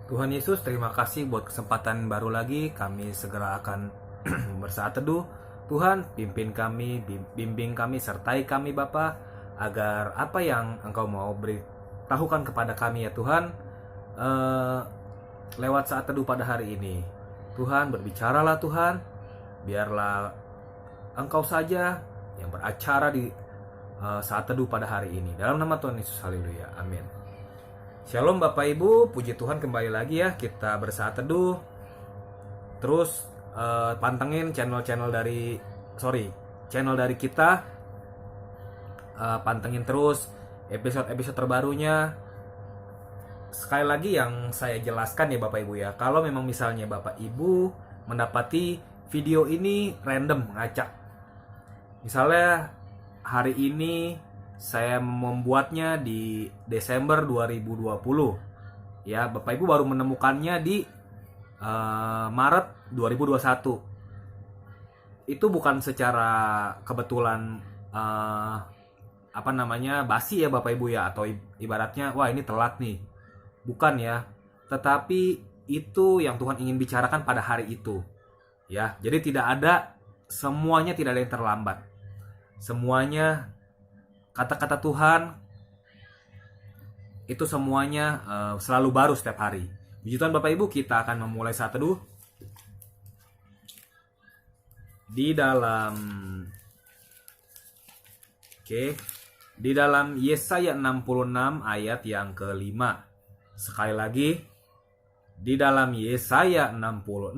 Tuhan Yesus, terima kasih buat kesempatan baru lagi. Kami segera akan bersaat teduh. Tuhan, pimpin kami, bimbing kami, sertai kami Bapa, agar apa yang Engkau mau beritahukan kepada kami ya Tuhan, lewat saat teduh pada hari ini. Tuhan, berbicaralah Tuhan, biarlah Engkau saja yang beracara di saat teduh pada hari ini. Dalam nama Tuhan Yesus, haleluya, amin. Shalom Bapak Ibu, puji Tuhan kembali lagi ya, kita bersaat teduh. Terus pantengin channel dari kita, pantengin terus episode terbarunya. Sekali lagi yang saya jelaskan ya Bapak Ibu ya, kalau memang misalnya Bapak Ibu mendapati video ini random, ngacak, misalnya hari ini saya membuatnya di Desember 2020. Ya, Bapak Ibu baru menemukannya di Maret 2021. Itu bukan secara kebetulan basi ya Bapak Ibu ya, atau ibaratnya wah ini telat nih. Bukan ya. Tetapi itu yang Tuhan ingin bicarakan pada hari itu. Ya, jadi semuanya tidak ada yang terlambat. Semuanya kata-kata Tuhan itu semuanya selalu baru setiap hari. Puji Tuhan Bapak Ibu, kita akan memulai saat teduh di dalam Yesaya 66 ayat yang kelima. Sekali lagi, di dalam Yesaya 66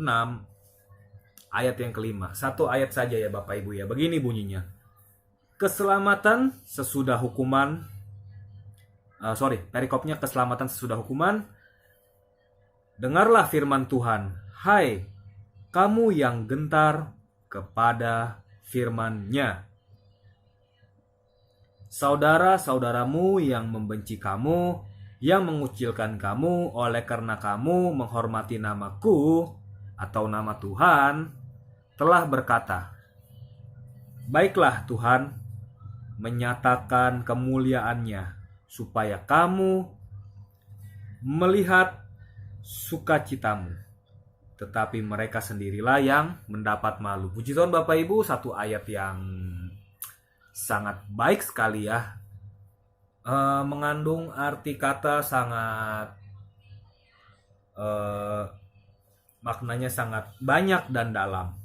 ayat yang kelima. Satu ayat saja ya Bapak Ibu ya. Begini bunyinya. Keselamatan sesudah hukuman, perikopnya keselamatan sesudah hukuman. Dengarlah firman Tuhan, hai kamu yang gentar kepada firman-Nya. Saudara-saudaramu yang membenci kamu, yang mengucilkan kamu oleh karena kamu menghormati namaku atau nama Tuhan, telah berkata, baiklah Tuhan menyatakan kemuliaannya, supaya kamu melihat sukacitamu, tetapi mereka sendirilah yang mendapat malu. Puji Tuhan Bapak Ibu, satu ayat yang sangat baik sekali ya, mengandung arti kata sangat maknanya sangat banyak dan dalam.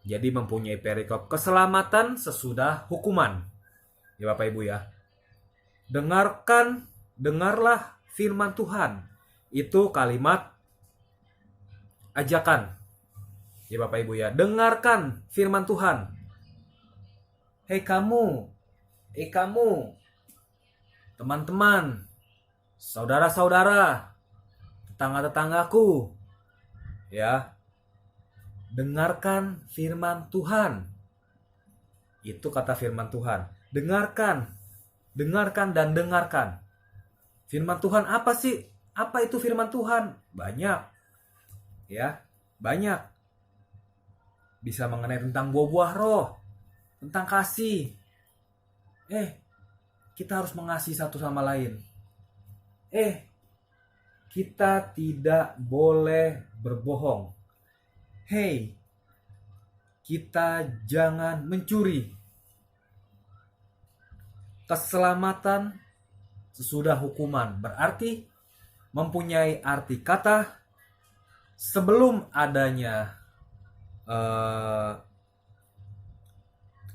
Jadi mempunyai perikop keselamatan sesudah hukuman. Ya Bapak Ibu ya. Dengarlah firman Tuhan. Itu kalimat ajakan. Ya Bapak Ibu ya, dengarkan firman Tuhan. Hei kamu, teman-teman, saudara-saudara, tetangga-tetanggaku, ya, dengarkan firman Tuhan. Itu kata firman Tuhan. Dengarkan dan dengarkan. Firman Tuhan apa sih? Apa itu firman Tuhan? Banyak. Ya, banyak. Bisa mengenai tentang buah-buah roh, tentang kasih. Kita harus mengasihi satu sama lain. Kita tidak boleh berbohong. Kita jangan mencuri. Keselamatan sesudah hukuman berarti mempunyai arti kata sebelum adanya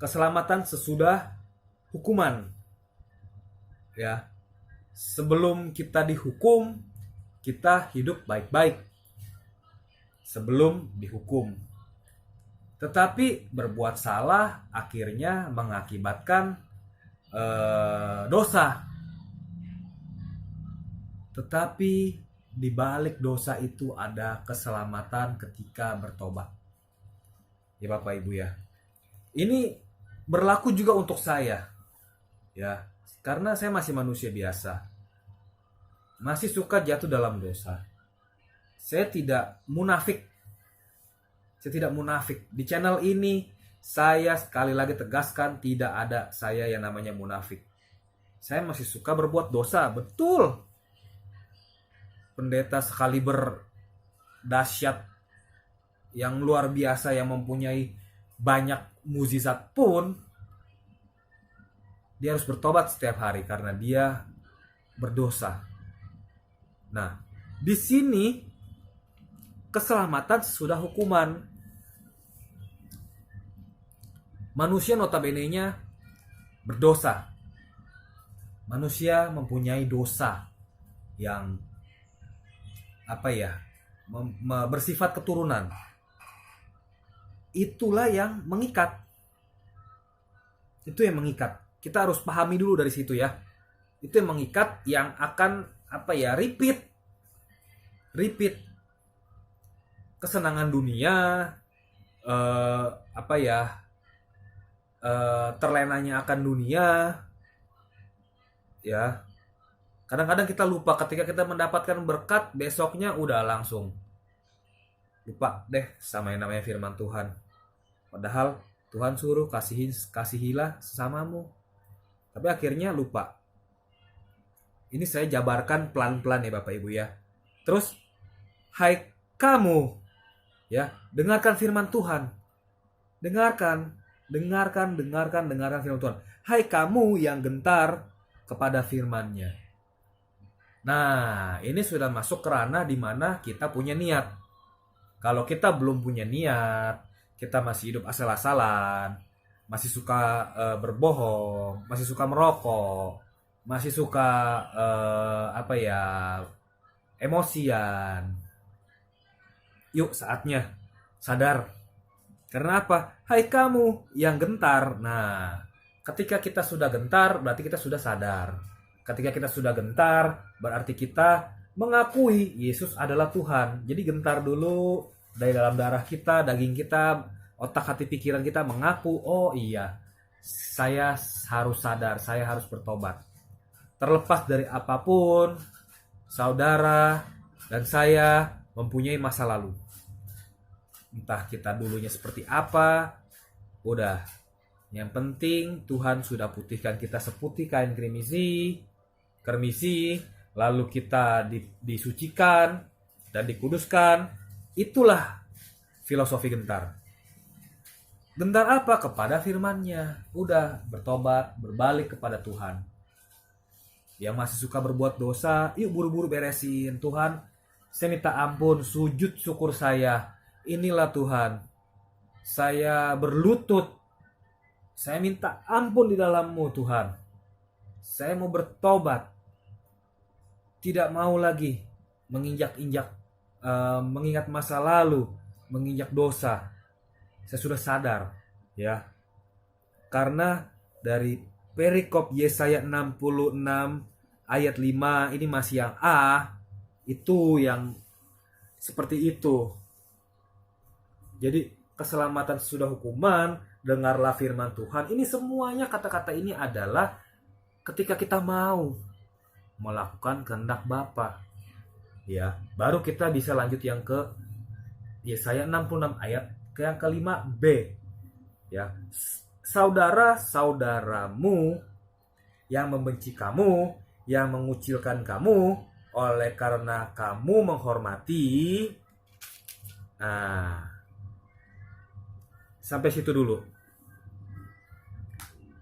keselamatan sesudah hukuman. Ya. Sebelum kita dihukum, kita hidup baik-baik. Sebelum dihukum. Tetapi berbuat salah akhirnya mengakibatkan dosa. Tetapi di balik dosa itu ada keselamatan ketika bertobat. Ya Bapak Ibu ya. Ini berlaku juga untuk saya. Ya, karena saya masih manusia biasa. Masih suka jatuh dalam dosa. Saya tidak munafik. Di channel ini saya sekali lagi tegaskan, tidak ada saya yang namanya munafik. Saya masih suka berbuat dosa, betul. pendeta sekaliber dahsyat yang luar biasa yang mempunyai banyak mukjizat pun dia harus bertobat setiap hari karena dia berdosa. Nah, di sini keselamatan sesudah hukuman. Manusia notabene-nya berdosa. Manusia mempunyai dosa yang bersifat keturunan. Itulah yang mengikat. Itu yang mengikat. Kita harus pahami dulu dari situ ya. Itu yang mengikat, yang akan repeat kesenangan dunia, terlenanya akan dunia, ya. Kadang-kadang kita lupa ketika kita mendapatkan berkat, besoknya udah langsung lupa deh sama yang namanya firman Tuhan. Padahal Tuhan suruh kasihilah sesamamu, tapi akhirnya lupa. Ini saya jabarkan pelan-pelan ya Bapak Ibu ya. Terus, hai kamu, ya, dengarkan firman Tuhan. Dengarkan firman Tuhan. Hai kamu yang gentar kepada firman-Nya. Nah, ini sudah masuk ke ranah di mana kita punya niat. Kalau kita belum punya niat, kita masih hidup asal-asalan, masih suka berbohong, masih suka merokok, masih suka emosian. Yuk saatnya sadar. Karena apa? Hai kamu yang gentar. Nah, ketika kita sudah gentar, berarti kita sudah sadar. Ketika kita sudah gentar, berarti kita mengakui Yesus adalah Tuhan. Jadi gentar dulu dari dalam darah kita, daging kita, otak, hati, pikiran kita mengaku, oh iya, saya harus sadar, saya harus bertobat. Terlepas dari apapun, saudara dan saya mempunyai masa lalu. Entah kita dulunya seperti apa, udah. Yang penting Tuhan sudah putihkan kita seputih kain kermisi, lalu kita disucikan dan dikuduskan. Itulah filosofi gentar. Gentar apa? Kepada firman-Nya. Udah, bertobat, berbalik kepada Tuhan. Yang masih suka berbuat dosa, yuk buru-buru beresin. Tuhan, saya minta ampun, sujud syukur saya. Inilah Tuhan, saya berlutut, saya minta ampun di dalam-Mu Tuhan. Saya mau bertobat, tidak mau lagi mengingat masa lalu, menginjak dosa. Saya sudah sadar, ya. Karena dari perikop Yesaya 66 ayat 5 ini masih yang A, itu yang seperti itu. Jadi keselamatan sesudah hukuman, dengarlah firman Tuhan. Ini semuanya kata-kata ini adalah ketika kita mau melakukan kehendak Bapa. Ya, baru kita bisa lanjut yang ke Yesaya 66 ayat ke yang kelima B. Ya, saudara-saudaramu yang membenci kamu, yang mengucilkan kamu, oleh karena kamu menghormati. Nah, sampai situ dulu.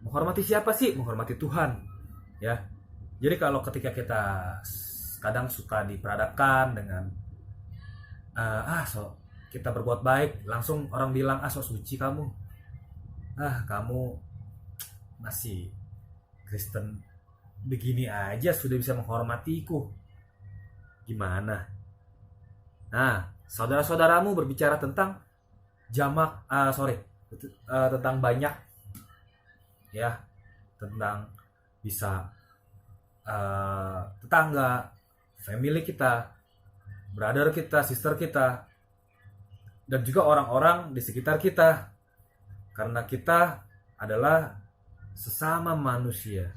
Menghormati siapa sih? Menghormati Tuhan. Ya. Jadi kalau ketika kita kadang suka diperhadapkan dengan kita berbuat baik, langsung orang bilang, sok suci kamu. Kamu masih Kristen begini aja sudah bisa menghormatiku. Gimana? Nah, saudara-saudaramu berbicara tentang tentang banyak, ya, tentang bisa tetangga, family kita, brother kita, sister kita, dan juga orang-orang di sekitar kita, karena kita adalah sesama manusia.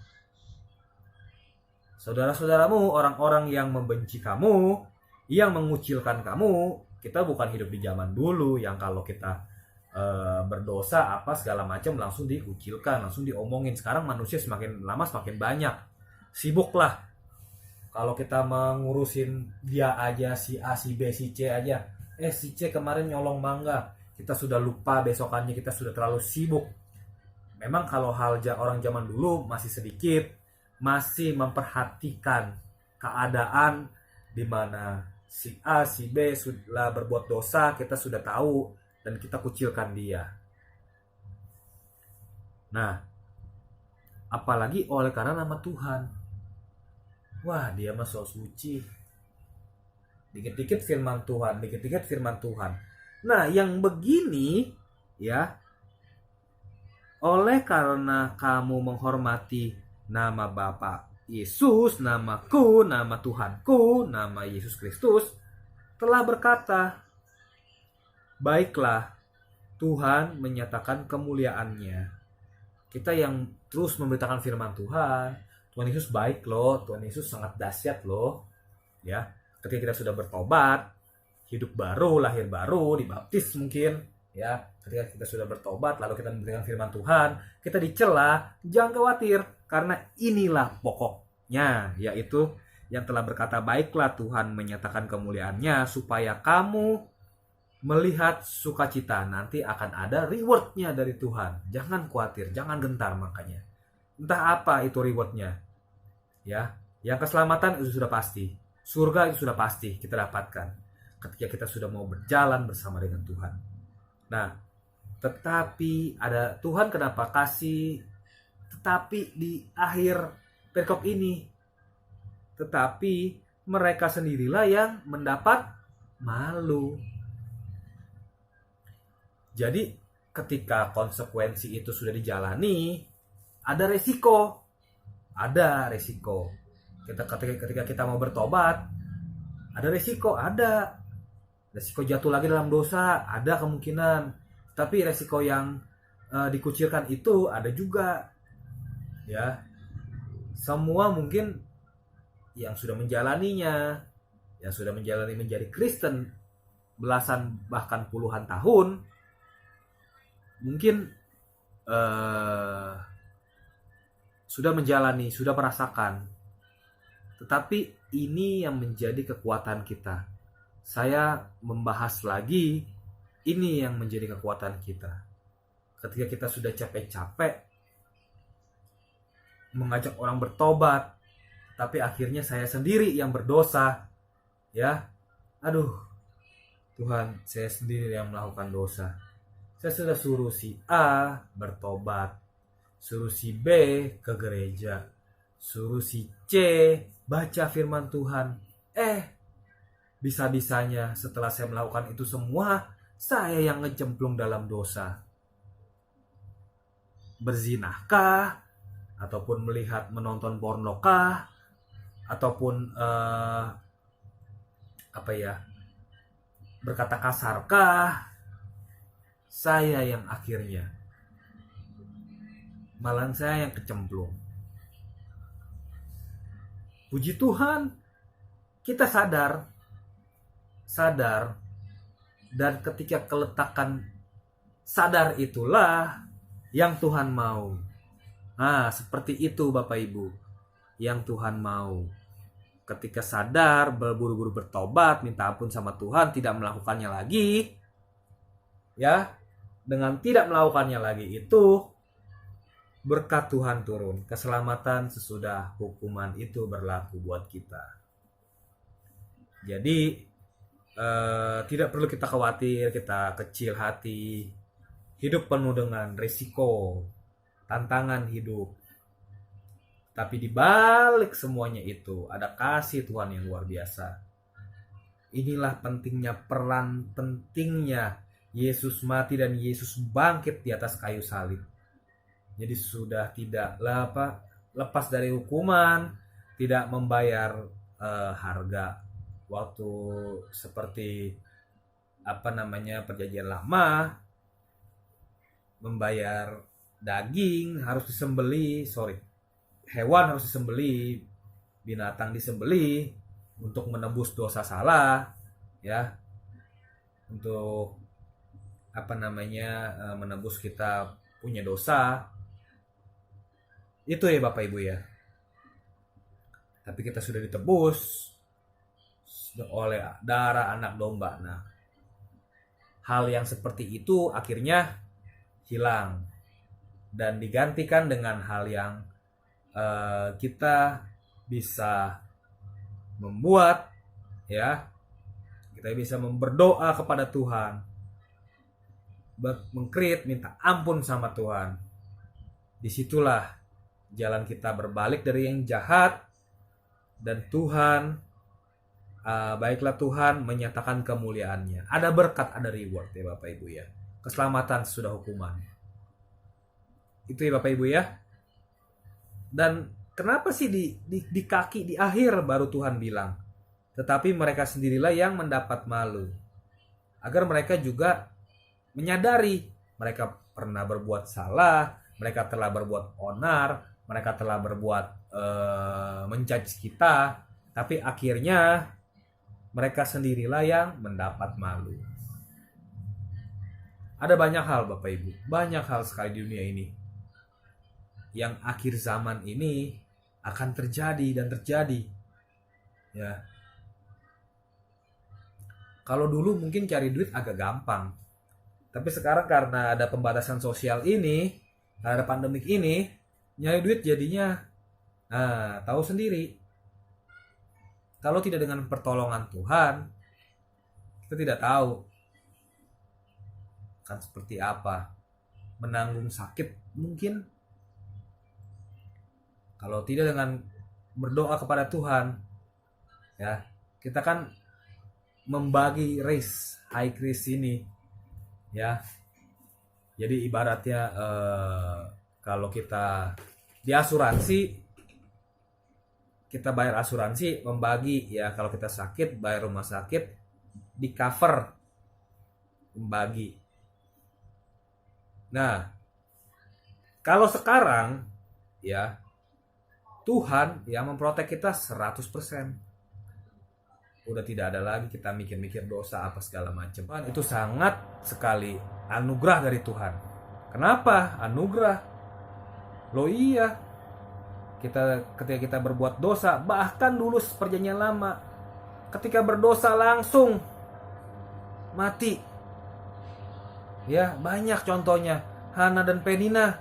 Saudara-saudaramu, orang-orang yang membenci kamu, yang mengucilkan kamu, kita bukan hidup di zaman dulu yang kalau kita berdosa apa segala macam langsung dikucilkan, langsung diomongin. Sekarang manusia semakin lama semakin banyak, sibuklah Kalau kita mengurusin dia aja, si A, si B, si C aja, si C kemarin nyolong mangga, kita sudah lupa, besokannya kita sudah terlalu sibuk. Memang kalau orang zaman dulu masih sedikit, masih memperhatikan keadaan di mana si A, si B sudah berbuat dosa, kita sudah tahu dan kita kucilkan dia. Nah, apalagi oleh karena nama Tuhan. Wah, dia mah so suci. Dikit-dikit firman Tuhan, dikit-dikit firman Tuhan. Nah, yang begini ya, oleh karena kamu menghormati nama Bapa Yesus, namaku, nama Tuhanku, nama Yesus Kristus, telah berkata, baiklah, Tuhan menyatakan kemuliaannya. Kita yang terus memberitakan firman Tuhan, Tuhan Yesus baik loh, Tuhan Yesus sangat dahsyat loh, ya. Ketika kita sudah bertobat, hidup baru, lahir baru, dibaptis mungkin, ya. Ketika kita sudah bertobat, lalu kita memberikan firman Tuhan, kita dicela, jangan khawatir, karena inilah pokoknya, yaitu yang telah berkata, baiklah Tuhan menyatakan kemuliaannya, supaya kamu melihat sukacita, nanti akan ada rewardnya dari Tuhan. Jangan khawatir, jangan gentar makanya. Entah apa itu rewardnya, ya. Yang keselamatan itu sudah pasti, surga itu sudah pasti kita dapatkan ketika kita sudah mau berjalan bersama dengan Tuhan. Nah, tetapi ada Tuhan kenapa kasih tetapi di akhir perikop ini, tetapi mereka sendirilah yang mendapat malu. Jadi ketika konsekuensi itu sudah dijalani, ada resiko. Ada resiko. Ketika kita mau bertobat, ada resiko, ada. Resiko jatuh lagi dalam dosa, ada kemungkinan. Tapi resiko yang dikucilkan itu ada juga. Ya. Semua mungkin yang sudah menjalaninya, yang sudah menjalani menjadi Kristen belasan bahkan puluhan tahun, mungkin sudah menjalani, sudah merasakan. Tetapi ini yang menjadi kekuatan kita. Saya membahas lagi, ini yang menjadi kekuatan kita. Ketika kita sudah capek-capek mengajak orang bertobat, tapi akhirnya saya sendiri yang berdosa, ya. Aduh, Tuhan, saya sendiri yang melakukan dosa. Saya sudah suruh si A bertobat, suruh si B ke gereja, suruh si C baca firman Tuhan. Bisa-bisanya setelah saya melakukan itu semua, saya yang ngecemplung dalam dosa. Berzinahkah? Ataupun menonton pornokah? Ataupun berkata kasarkah? Saya yang akhirnya, malah saya yang kecemplung. Puji Tuhan, kita sadar, dan ketika keletakan sadar itulah yang Tuhan mau. Nah, seperti itu Bapak Ibu, yang Tuhan mau. Ketika sadar, berburu-buru bertobat, minta ampun sama Tuhan, tidak melakukannya lagi, ya. Dengan tidak melakukannya lagi itu, berkat Tuhan turun, keselamatan sesudah hukuman itu berlaku buat kita. Jadi tidak perlu kita khawatir, kita kecil hati. Hidup penuh dengan risiko, tantangan hidup. Tapi di balik semuanya itu ada kasih Tuhan yang luar biasa. Inilah peran pentingnya Yesus mati dan Yesus bangkit di atas kayu salib. Jadi sudah tidak lepas dari hukuman, tidak membayar harga. Waktu seperti perjanjian lama, membayar daging harus disembeli, hewan harus disembeli, binatang disembeli untuk menebus dosa salah, ya, untuk menebus kita punya dosa. Itu ya Bapak Ibu ya. tapi kita sudah ditebus oleh darah anak domba. Nah, hal yang seperti itu akhirnya hilang dan digantikan dengan hal yang kita bisa membuat, ya, kita bisa berdoa kepada Tuhan, mengkrit, minta ampun sama Tuhan. Disitulah jalan kita berbalik dari yang jahat, dan Tuhan, baiklah Tuhan menyatakan kemuliaannya. Ada berkat, ada reward ya Bapak Ibu ya. Keselamatan sudah hukuman. Itu ya Bapak Ibu ya. Dan kenapa sih di kaki di akhir baru Tuhan bilang, tetapi mereka sendirilah yang mendapat malu. Agar mereka juga menyadari mereka pernah berbuat salah, mereka telah berbuat onar, mereka telah berbuat menjudge kita, tapi akhirnya mereka sendirilah yang mendapat malu. Ada banyak hal Bapak Ibu, banyak hal sekali di dunia ini yang akhir zaman ini akan terjadi dan terjadi. Ya. Kalau dulu mungkin cari duit agak gampang, tapi sekarang karena ada pembatasan sosial ini, ada pandemik ini, nyari duit jadinya tahu sendiri. Kalau tidak dengan pertolongan Tuhan, kita tidak tahu kan seperti apa menanggung sakit mungkin. Kalau tidak dengan berdoa kepada Tuhan, ya, kita kan membagi risk, high risk ini, ya. Jadi ibaratnya kalau kita di asuransi, kita bayar asuransi, membagi, ya, kalau kita sakit bayar rumah sakit, di cover, membagi. Nah, kalau sekarang, ya, Tuhan yang memprotek kita 100%. Udah tidak ada lagi kita mikir-mikir dosa apa segala macam. Itu sangat sekali anugerah dari Tuhan. Kenapa anugerah? Loh iya, ketika kita berbuat dosa, bahkan dulu perjanjian lama, ketika berdosa langsung mati. Ya, banyak contohnya. Hana dan Penina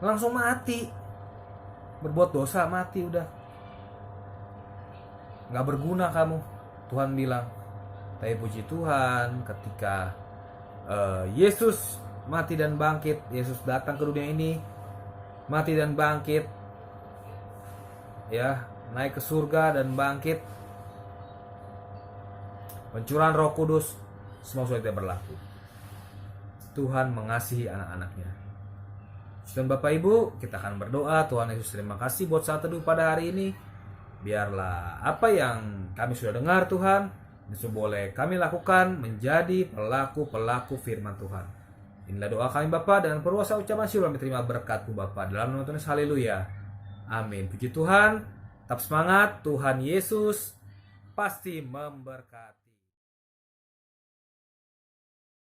langsung mati. Berbuat dosa mati udah. Gak berguna kamu, Tuhan bilang. Tapi puji Tuhan, ketika Yesus mati dan bangkit, Yesus datang ke dunia ini, mati dan bangkit, ya, naik ke surga dan bangkit, pencurahan Roh Kudus, semua sudah tidak berlaku. Tuhan mengasihi anak-anaknya. Dan Bapak Ibu, kita akan berdoa. Tuhan Yesus, terima kasih buat saat teduh pada hari ini. Biarlah apa yang kami sudah dengar Tuhan, itu boleh kami lakukan menjadi pelaku-pelaku firman Tuhan. Inilah doa kami Bapa, dan perluasa ucapan syukur kami terima berkat-Mu Bapa. Dalam nama Tuhan Yesus, haleluya. Amin. Puji Tuhan. Tetap semangat. Tuhan Yesus pasti memberkati.